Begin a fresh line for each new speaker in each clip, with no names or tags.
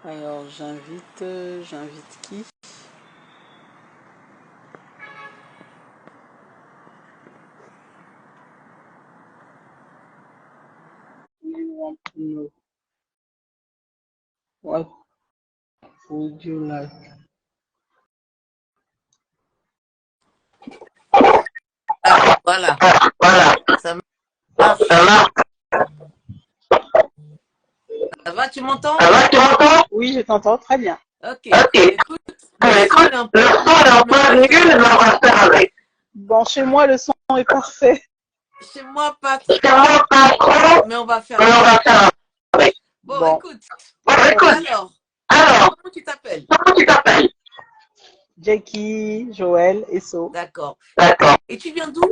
Alors, j'invite qui? You want to know what would you like?
Ah, voilà, ça marche. Ça va, tu m'entends?
Oui, je t'entends très bien.
Ok. Écoute, le son est un peu nul, mais on va faire avec.
Bon, chez moi, le son est parfait.
Chez moi, pas trop, mais on va faire avec. Bon,
Bon,
écoute. Alors, comment tu t'appelles?
Jackie, Joël et So.
D'accord. Et tu viens d'où?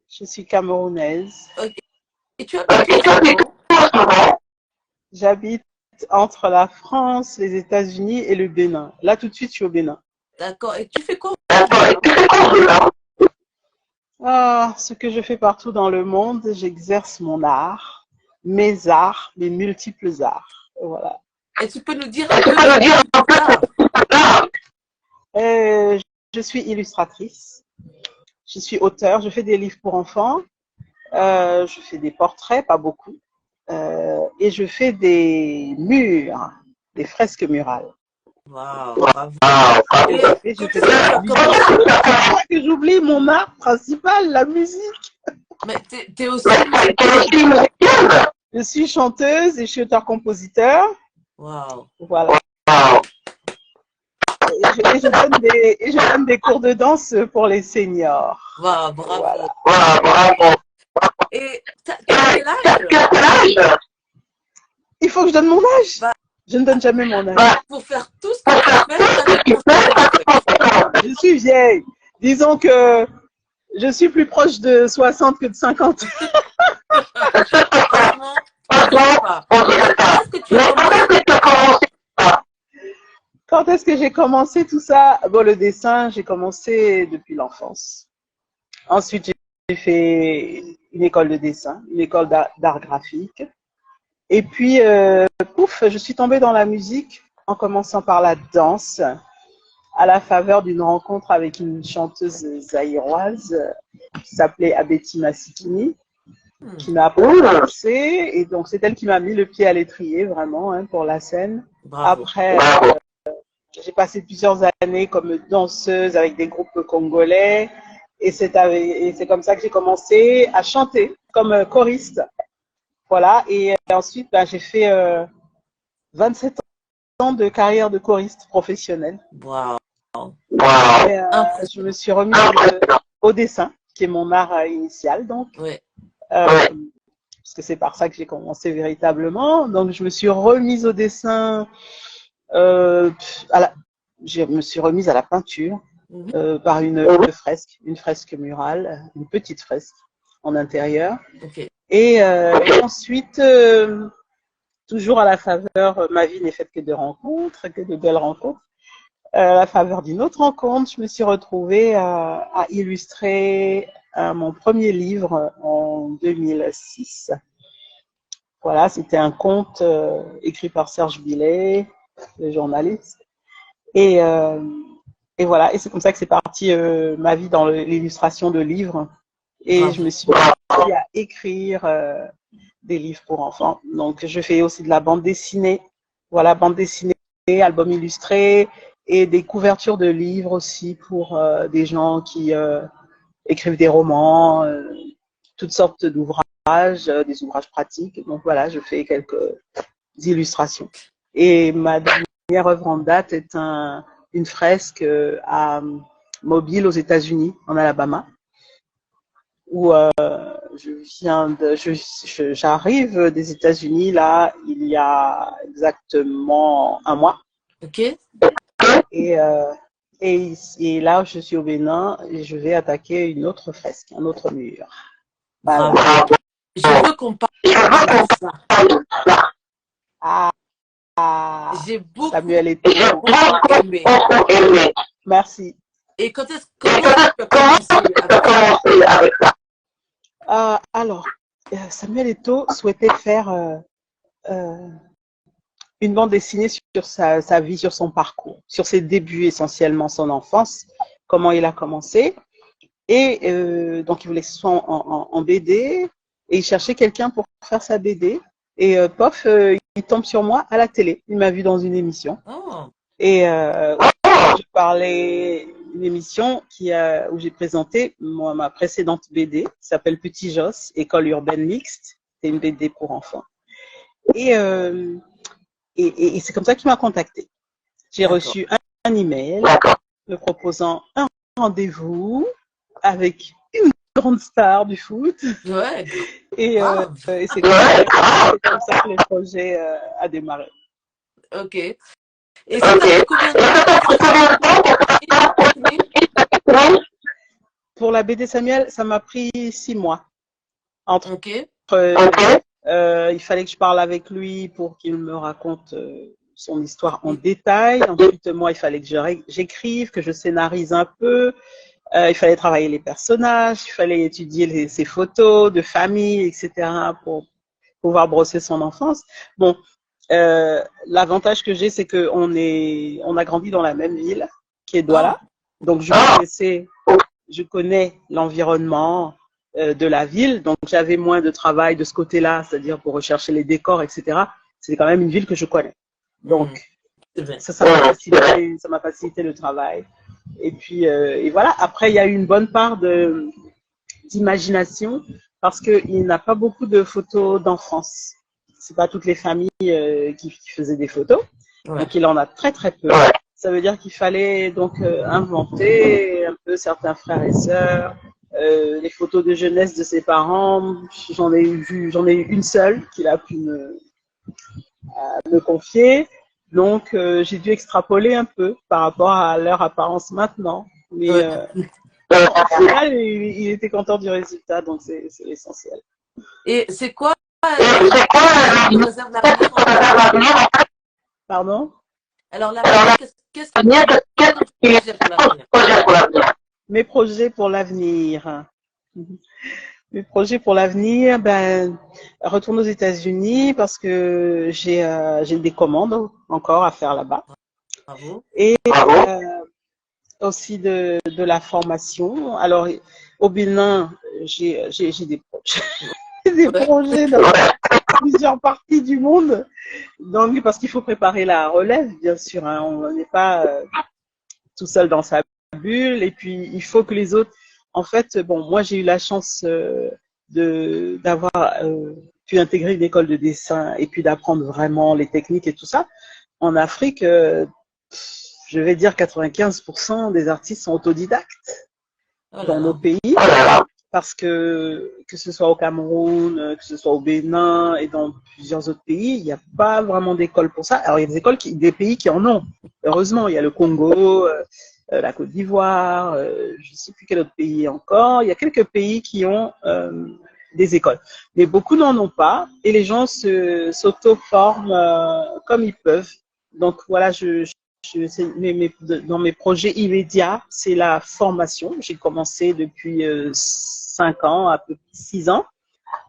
Je suis camerounaise.
Ok. Et tu habites où en ce moment?
J'habite entre la France, les États-Unis et le Bénin. Là, tout de suite, je suis au Bénin.
D'accord. Et tu fais quoi?
Ah, ce que je fais partout dans le monde, j'exerce mon art, mes multiples arts. Voilà.
Et tu peux nous dire un peu de ça?
Euh, je suis illustratrice, je suis auteure, je fais des livres pour enfants, je fais des portraits, pas beaucoup, et je fais des murs, des fresques murales.
Waouh, bravo.
Et je
Quand
fais
est-ce que tu as commencé?
que j'oublie mon art principal, la musique.
Mais t'es aussi musicienne?
Je suis chanteuse et je suis auteur-compositeur.
Waouh.
Voilà. Et je donne des cours de danse pour les seniors.
Waouh, bravo.
Voilà.
Et tu as quel âge?
Il faut que je donne mon âge.
Bah,
Je ne donne jamais mon âge.
pour faire tout ce que tu as fait, ça fait combien en fait?
Je suis vieille. Disons que je suis plus proche de 60 que de 50.
Franchement, on dirait pas. Quand est-ce que tu as commencé?
Quand est-ce que j'ai commencé tout ça? Bon, le dessin, j'ai commencé depuis l'enfance. Ensuite, j'ai fait une école de dessin, une école d'art graphique. Et puis, pouf, je suis tombée dans la musique en commençant par la danse à la faveur d'une rencontre avec une chanteuse zaïroise qui s'appelait Abeti Massikini, qui m'a propulsée. Et donc, c'est elle qui m'a mis le pied à l'étrier, vraiment, hein, pour la scène.
Bravo.
Après, j'ai passé plusieurs années comme danseuse avec des groupes congolais. Et c'est comme ça que j'ai commencé à chanter comme choriste. Voilà. Et ensuite, ben, j'ai fait 27 ans de carrière de choriste professionnelle.
Waouh.
Et, je me suis remise au dessin, qui est mon art initial, donc.
Ouais.
Parce que c'est par ça que j'ai commencé véritablement. Donc, je me suis remise au dessin. Je me suis remise à la peinture par une fresque murale, une petite fresque en intérieur.
Okay.
Et ensuite, toujours à la faveur, ma vie n'est faite que de rencontres, que de belles rencontres. À la faveur d'une autre rencontre, je me suis retrouvée à illustrer mon premier livre en 2006. Voilà, c'était un conte écrit par Serge Billet, le journaliste. Et voilà, et c'est comme ça que c'est parti ma vie dans l'illustration de livres. Et je me suis mis à écrire des livres pour enfants. Donc, je fais aussi de la bande dessinée. Voilà, bande dessinée, album illustré et des couvertures de livres aussi pour des gens qui écrivent des romans, toutes sortes d'ouvrages, des ouvrages pratiques. Donc voilà, je fais quelques illustrations. Et ma dernière œuvre en date est une fresque à Mobile aux États-Unis, en Alabama, où j'arrive des États-Unis là il y a exactement un mois.
Ok.
Et là, je suis au Bénin et je vais attaquer une autre fresque, un autre mur.
Voilà. Bravo. Je veux qu'on parle de ça. J'ai beaucoup
Samuel Eto'o.
aimé.
Merci.
Et comment tu as commencé avec ça?
Alors, Samuel Eto'o souhaitait faire une bande dessinée sur sa vie, sur son parcours, sur ses débuts essentiellement, son enfance, comment il a commencé. Et donc, il voulait que ce soit en BD et il cherchait quelqu'un pour faire sa BD. Et pof, il tombe sur moi à la télé. Il m'a vu dans une émission.
Oh.
Et je parlais une émission où j'ai présenté ma précédente BD, qui s'appelle Petit Joss, École urbaine mixte. C'est une BD pour enfants. Et c'est comme ça qu'il m'a contacté. J'ai reçu un email me proposant un rendez-vous avec une grande star du foot.
Ouais.
Et c'est comme ça que le projet a démarré.
Ok. Et ça t'a pris combien de temps?
Pour la BD Samuel, ça m'a pris 6 mois. Il fallait que je parle avec lui pour qu'il me raconte son histoire en détail. Ensuite, moi, il fallait que j'écrive, que je scénarise un peu. Il fallait travailler les personnages, il fallait étudier ses photos de famille, etc. pour pouvoir brosser son enfance. Bon, l'avantage que j'ai, c'est on a grandi dans la même ville, qui est Douala. Donc, je connais l'environnement de la ville. Donc, j'avais moins de travail de ce côté-là, c'est-à-dire pour rechercher les décors, etc. C'est quand même une ville que je connais. Donc, ça m'a facilité le travail. Et puis, et voilà. Après, il y a eu une bonne part d'imagination parce qu'il n'a pas beaucoup de photos d'enfance. C'est pas toutes les familles qui faisaient des photos. Ouais. Donc, il en a très, très peu. Ouais. Ça veut dire qu'il fallait donc inventer un peu certains frères et sœurs, les photos de jeunesse de ses parents. J'en ai eu une seule qu'il a pu me confier. Donc, j'ai dû extrapoler un peu par rapport à leur apparence maintenant. Mais au final, il était content du résultat, donc c'est l'essentiel.
Et c'est quoi qui réserve l'avenir?
Pardon?
Alors, l'avenir, qu'est-ce que projet pour l'avenir?
Mes projets pour l'avenir. Mes projets pour l'avenir, retourne aux États-Unis parce que j'ai des commandes encore à faire là-bas.
Bravo.
Et aussi de la formation. Alors, au Bénin, j'ai des projets. Des projets dans plusieurs parties du monde. Donc, parce qu'il faut préparer la relève, bien sûr. Hein. On n'est pas tout seul dans sa bulle. Et puis, il faut que les autres... En fait, bon, moi, j'ai eu la chance d'avoir pu intégrer une école de dessin et puis d'apprendre vraiment les techniques et tout ça. En Afrique, je vais dire 95% des artistes sont autodidactes dans nos pays. Parce que ce soit au Cameroun, que ce soit au Bénin et dans plusieurs autres pays, il n'y a pas vraiment d'école pour ça. Alors, il y a des écoles, des pays qui en ont. Heureusement, il y a le Congo, la Côte d'Ivoire, je ne sais plus quel autre pays encore. Il y a quelques pays qui ont des écoles. Mais beaucoup n'en ont pas et les gens s'auto-forment comme ils peuvent. Donc, voilà, dans mes projets immédiats, c'est la formation. J'ai commencé depuis 5 ans, à peu près 6 ans,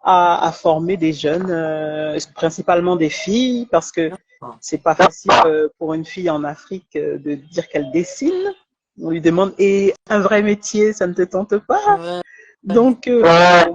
à former des jeunes, principalement des filles, parce que c'est pas facile pour une fille en Afrique de dire qu'elle dessine. On lui demande, et un vrai métier, ça ne te tente pas? Donc,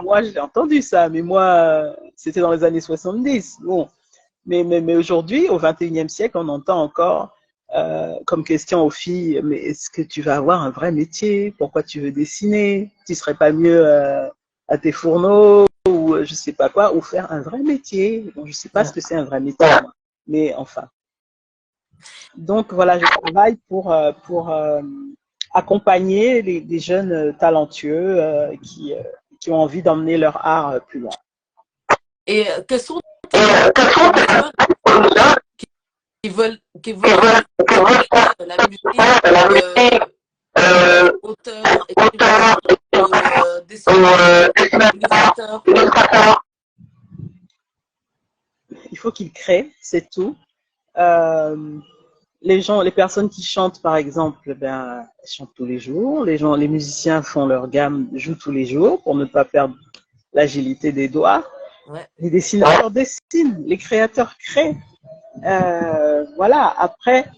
moi, j'ai entendu ça, mais moi, c'était dans les années 70. Bon. Mais aujourd'hui, au 21e siècle, on entend encore comme question aux filles, mais est-ce que tu vas avoir un vrai métier? Pourquoi tu veux dessiner? Tu serais pas mieux à tes fourneaux ou je sais pas quoi, ou faire un vrai métier? Bon, je sais pas ce que c'est un vrai métier, moi, mais enfin. Donc voilà, je travaille pour accompagner les jeunes talentueux qui ont envie d'emmener leur art plus loin.
Et quels sont les jeunes qui veulent la musique, auteur, écrivain, dessinateur, illustrateur?
Il faut qu'ils créent, c'est tout. Les personnes qui chantent, par exemple, elles chantent tous les jours. Les musiciens font leur gamme, jouent tous les jours pour ne pas perdre l'agilité des doigts. Ouais. Les dessinateurs dessinent, les créateurs créent. Voilà. Après,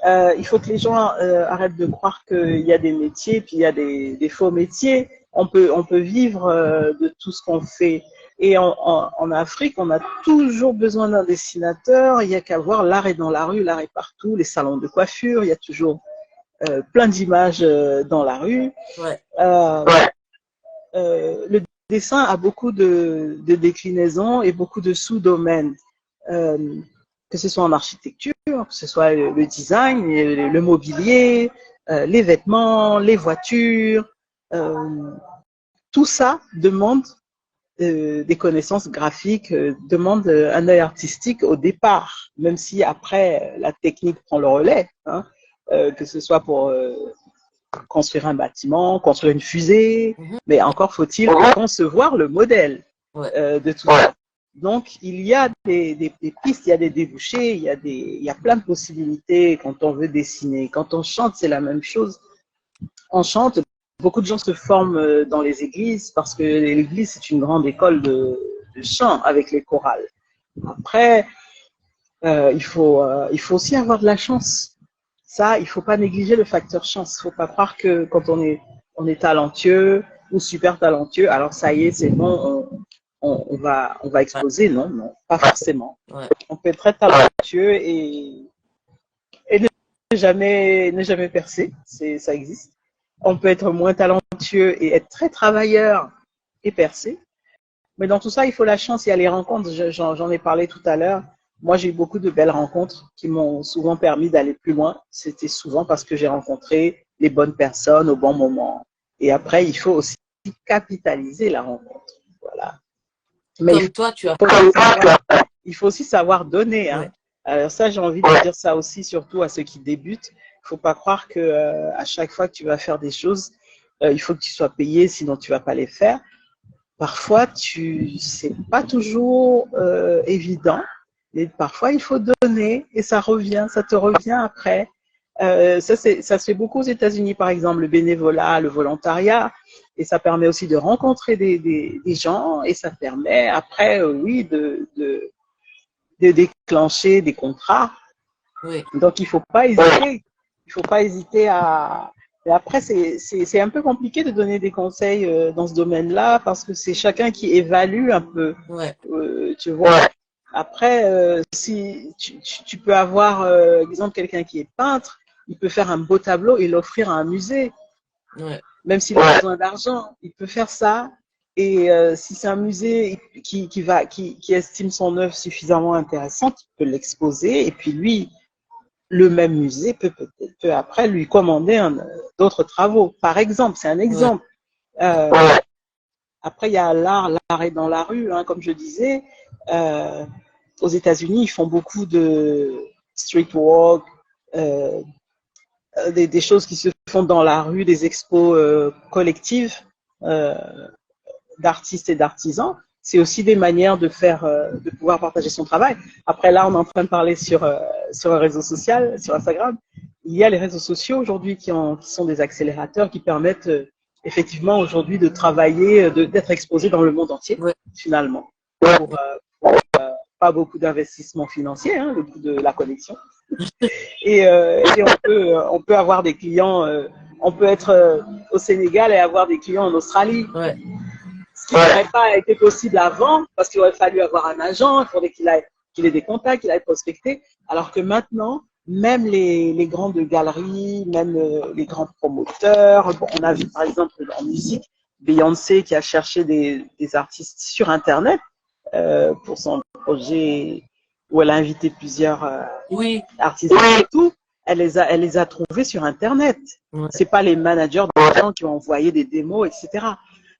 il faut que les gens arrêtent de croire qu'il y a des métiers, puis il y a des faux métiers. On peut vivre de tout ce qu'on fait. Et en Afrique, on a toujours besoin d'un dessinateur. Il y a qu'à voir, l'art est dans la rue, l'art est partout, les salons de coiffure, il y a toujours plein d'images dans la rue.
Ouais.
Le dessin a beaucoup de déclinaisons et beaucoup de sous-domaines, que ce soit en architecture, que ce soit le design, le mobilier, les vêtements, les voitures. Tout ça demande des connaissances graphiques, demande un œil artistique au départ, même si après la technique prend le relais, hein, que ce soit pour construire un bâtiment, construire une fusée, mais encore faut-il concevoir le modèle de tout ça. Donc, il y a des pistes, il y a des débouchés, il y a plein de possibilités quand on veut dessiner. Quand on chante, c'est la même chose. On chante, beaucoup de gens se forment dans les églises parce que l'église, c'est une grande école de chant avec les chorales. Après, il faut aussi avoir de la chance. Ça, il faut pas négliger le facteur chance. Il faut pas croire que quand on est talentueux ou super talentueux, alors ça y est, c'est bon, on va exploser. Non, non, pas forcément. On peut être très talentueux et ne jamais percer. Ça existe. On peut être moins talentueux et être très travailleur et percer. Mais dans tout ça, il faut la chance. Il y a les rencontres. J'en ai parlé tout à l'heure. Moi, j'ai eu beaucoup de belles rencontres qui m'ont souvent permis d'aller plus loin. C'était souvent parce que j'ai rencontré les bonnes personnes au bon moment. Et après, il faut aussi capitaliser la rencontre. Voilà. Mais il faut aussi savoir donner. Hein. Alors ça, j'ai envie de dire ça aussi, surtout à ceux qui débutent. Il faut pas croire que à chaque fois que tu vas faire des choses, il faut que tu sois payé, sinon tu vas pas les faire. Parfois, c'est pas toujours évident. Et parfois, il faut donner et ça te revient après. Ça se fait beaucoup aux États-Unis, par exemple, le bénévolat, le volontariat, et ça permet aussi de rencontrer des gens et ça permet après, oui, de déclencher des contrats.
Oui.
Donc, il faut pas hésiter. Il faut pas hésiter à. Et après, c'est un peu compliqué de donner des conseils dans ce domaine-là parce que c'est chacun qui évalue un peu. Tu vois. Après, si tu peux avoir, exemple, quelqu'un qui est peintre, il peut faire un beau tableau et l'offrir à un musée. Même s'il a besoin d'argent, il peut faire ça. Et si c'est un musée qui estime son œuvre suffisamment intéressante, il peut l'exposer. Et puis lui, le même musée peut après lui commander d'autres travaux. Par exemple, c'est un exemple. Après, il y a l'art est dans la rue, hein, comme je disais. Aux États-Unis, ils font beaucoup de street walk, des choses qui se font dans la rue, des expos collectives d'artistes et d'artisans. C'est aussi des manières de pouvoir partager son travail. Après, là, on est en train de parler sur un réseau social, sur Instagram. Il y a les réseaux sociaux aujourd'hui qui sont des accélérateurs qui permettent effectivement aujourd'hui de travailler, d'être exposé dans le monde entier, finalement. Pour pas beaucoup d'investissement financier, hein, le coût de la connexion. Et on peut avoir des clients, on peut être au Sénégal et avoir des clients en Australie. Ce qui n'aurait pas été possible avant, parce qu'il aurait fallu avoir un agent, il faudrait qu'il ait des contacts, qu'il aille prospecter. Alors que maintenant, même les grandes galeries, même les grands promoteurs, bon, on a vu par exemple en musique, Beyoncé qui a cherché des artistes sur Internet pour son projet où elle a invité plusieurs artistes et tout. Elle les a trouvés sur Internet. C'est pas les managers des gens qui ont envoyé des démos, etc.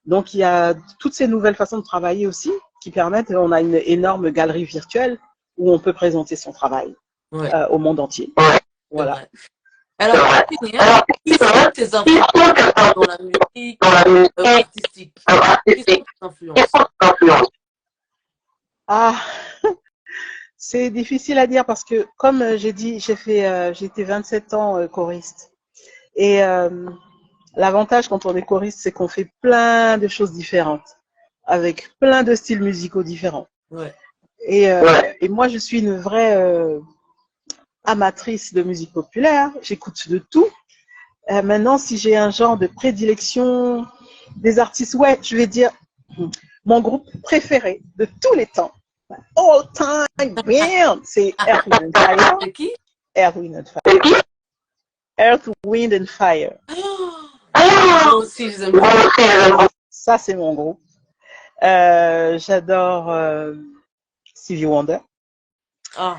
Donc, il y a toutes ces nouvelles façons de travailler aussi qui permettent, on a une énorme galerie virtuelle où on peut présenter son travail au monde entier. Voilà.
Alors, qui sont tes influences dans la musique artistique? Qui sont tes influences?
Ah, c'est difficile à dire parce que, comme j'ai dit, j'ai été 27 ans choriste. Et l'avantage quand on est choriste, c'est qu'on fait plein de choses différentes, avec plein de styles musicaux différents. Et moi, je suis une vraie amatrice de musique populaire. J'écoute de tout. Maintenant, si j'ai un genre de prédilection des artistes, ouais, je vais dire mon groupe préféré de tous les temps, all time band, c'est Earth, Wind and Fire.
C'est qui?
Earth, Wind and Fire. Earth, Wind and Fire.
Moi aussi, je les aime beaucoup.
Ça, c'est mon groupe. J'adore Stevie Wonder
Ah.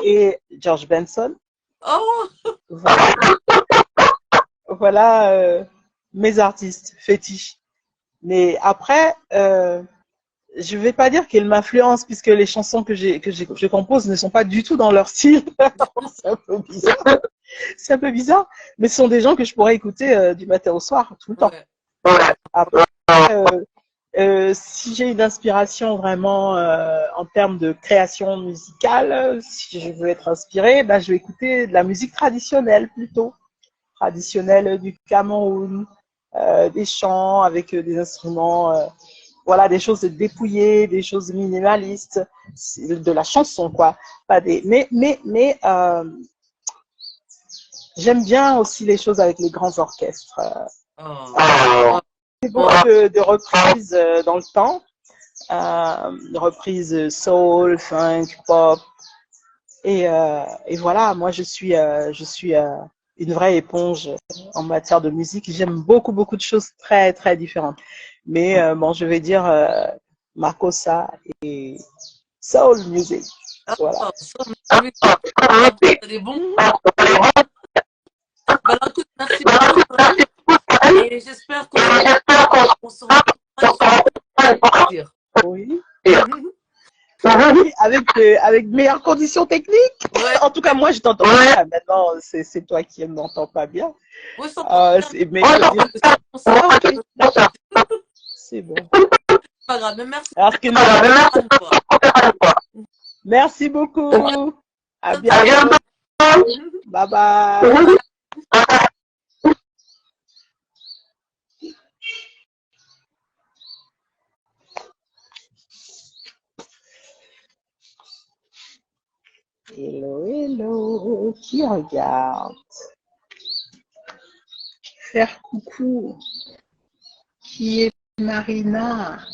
et George Benson.
Oh.
Voilà mes artistes fétiches. Mais après, je vais pas dire qu'ils m'influencent puisque les chansons que je compose ne sont pas du tout dans leur style. C'est un peu bizarre. C'est un peu bizarre, mais ce sont des gens que je pourrais écouter du matin au soir, tout le temps.
Ouais.
Après, si j'ai une inspiration vraiment en termes de création musicale, si je veux être inspirée, ben, je vais écouter de la musique traditionnelle plutôt. Traditionnelle du Cameroun, des chants avec des instruments, voilà, des choses dépouillées, des choses minimalistes, de la chanson, quoi. Pas des... Mais j'aime bien aussi les choses avec les grands orchestres.
Oh.
Beaucoup de reprises dans le temps, reprises soul, funk, pop. Et voilà, moi je suis une vraie éponge en matière de musique. J'aime beaucoup de choses très très différentes. Mais bon, je vais dire Makossa et soul music. Voilà.
C'est bon. Bah, écoute, merci beaucoup. Et j'espère qu'on se retrouvera.
Oui. Avec meilleures conditions techniques.
Ouais.
En tout cas, moi, je t'entends bien. Maintenant, c'est toi qui ne m'entends pas bien.
Oui,
Mais je veux dire, c'est bon.
Pas grave, mais merci.
Alors, merci beaucoup. À bientôt. Bye bye. Hello, qui regarde? Faire coucou. Qui est Marina?